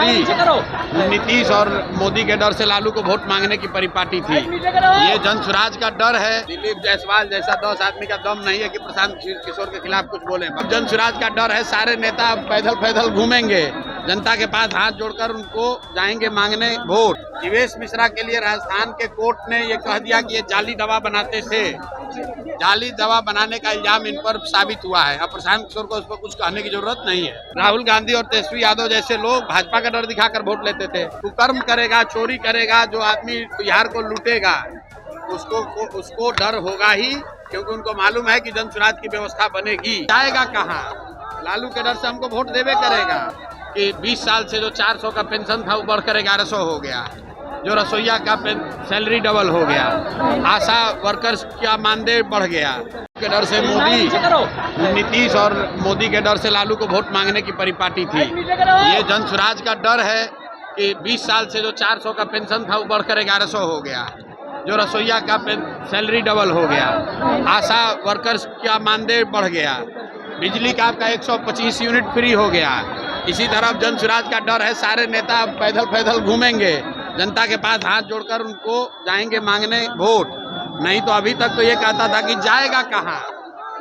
मोदी, नीतीश और मोदी के डर से लालू को वोट मांगने की परिपाटी थी। ये जन स्वराज का डर है। दिलीप जायसवाल जैसा 10 आदमी का दम नहीं है कि प्रशांत किशोर के खिलाफ कुछ बोले। जन स्वराज का डर है। सारे नेता पैदल घूमेंगे, जनता के पास हाथ जोड़कर उनको जाएंगे मांगने वोट। जीवेश मिश्रा के लिए राजस्थान के कोर्ट ने ये कह दिया कि ये जाली दवा बनाते थे। जाली दवा बनाने का इल्जाम इन पर साबित हुआ है। अब प्रशांत किशोर को उस पर कुछ कहने की जरूरत नहीं है। राहुल गांधी और तेजस्वी यादव जैसे लोग भाजपा का डर दिखाकर वोट लेते थे। कुकर्म करेगा, चोरी करेगा, जो आदमी बिहार को लूटेगा उसको डर होगा ही, क्योंकि उनको मालूम है कि जन स्वराज की व्यवस्था बनेगी। जाएगा कहाँ? लालू के डर से हमको वोट देवे करेगा कि 20 साल से जो 400 का पेंशन था वो बढ़कर 1100 हो गया, जो रसोईया का सैलरी डबल हो गया, आशा वर्कर्स का मानदेय बढ़ गया। के डर से नीतीश और मोदी के डर से लालू को वोट मांगने की परिपाटी थी। ये जन स्वराज का डर है कि 20 साल से जो 400 का पेंशन था वो बढ़कर 1100 हो गया, जो रसोईया का सैलरी डबल हो गया, आशा वर्कर्स का मानदेय बढ़ गया, बिजली का आपका 125 यूनिट फ्री हो गया। इसी तरह जन स्वराज का डर है। सारे नेता पैदल घूमेंगे, जनता के पास हाथ जोड़कर उनको जाएंगे मांगने वोट। नहीं तो अभी तक तो ये कहता था कि जाएगा कहाँ?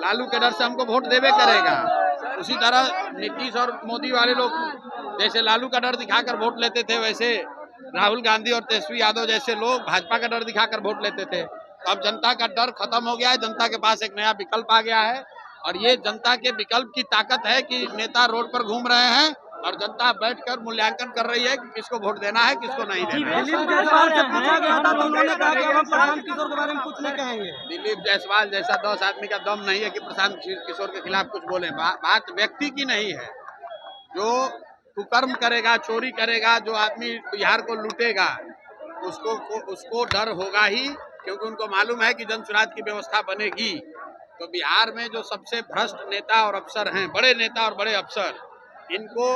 लालू के डर से हमको वोट देवे करेगा। उसी तरह नीतीश और मोदी वाले लोग जैसे लालू का डर दिखाकर वोट लेते थे, वैसे राहुल गांधी और तेजस्वी यादव जैसे लोग भाजपा का डर दिखाकर वोट लेते थे। तो अब जनता का डर खत्म हो गया है। जनता के पास एक नया विकल्प आ गया है, और ये जनता के विकल्प की ताकत है कि नेता रोड पर घूम रहे हैं और जनता बैठकर मूल्यांकन कर रही है कि किसको वोट देना है, किसको नहीं देना है। दिलीप जायसवाल से पूछा गया था तो उन्होंने कहा कि हम प्रशांत किशोर के बारे में कुछ नहीं कहेंगे। दिलीप जायसवाल जैसा 10 आदमी का दम नहीं है कि प्रशांत किशोर के खिलाफ कुछ बोले। बात व्यक्ति की नहीं है। जो कुकर्म करेगा, चोरी करेगा, जो आदमी बिहार को लूटेगा उसको डर होगा ही, क्योंकि उनको मालूम है कि जन स्वराज की व्यवस्था बनेगी। तो बिहार में जो सबसे भ्रष्ट नेता और अफसर हैं, बड़े नेता और बड़े अफसर, इनको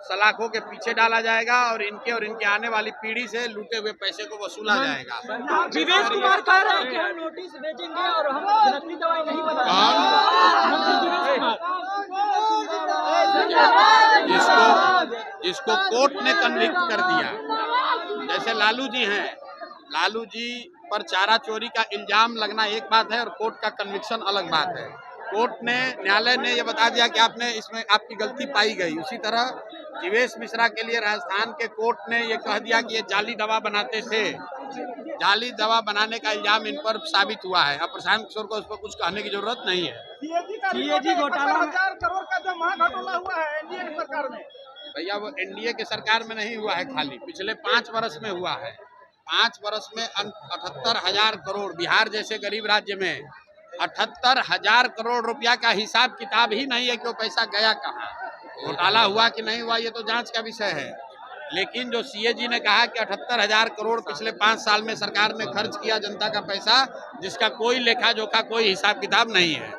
सलाखों के पीछे डाला जाएगा और इनके आने वाली पीढ़ी से लूटे हुए पैसे को वसूला जाएगा। जीवेश कुमार कह रहे हैं कि हम नोटिस भेजेंगे और हम नकली दवाई नहीं जिसको कोर्ट ने कन्विक्ट कर दिया। जैसे लालू जी हैं, लालू जी पर चारा चोरी का इल्जाम लगना एक बात है और कोर्ट का कन्विक्शन अलग बात है। कोर्ट ने, न्यायालय ने यह बता दिया कि आपने इसमें आपकी गलती पाई गई। उसी तरह जीवेश मिश्रा के लिए राजस्थान के कोर्ट ने यह कह दिया कि ये जाली दवा बनाते थे। जाली दवा बनाने का इल्जाम इन पर साबित हुआ है। अब प्रशांत किशोर को उस पर कुछ कहने की जरूरत नहीं है। सीएजी घोटाला 1000 करोड़ का जो महाघोटाला हुआ है एनडीए की सरकार में, भैया वो एनडीए के सरकार में नहीं हुआ है, खाली पिछले 5 वर्ष में हुआ है। 5 वर्ष में 78,000 करोड़, बिहार जैसे गरीब राज्य में 78,000 करोड़ रुपया का हिसाब किताब ही नहीं है कि वो पैसा गया कहाँ। घोटाला हुआ कि नहीं हुआ ये तो जांच का विषय है, लेकिन जो सीएजी ने कहा कि 78,000 करोड़ पिछले 5 साल में सरकार ने खर्च किया जनता का पैसा, जिसका कोई लेखा जोखा, कोई हिसाब किताब नहीं है।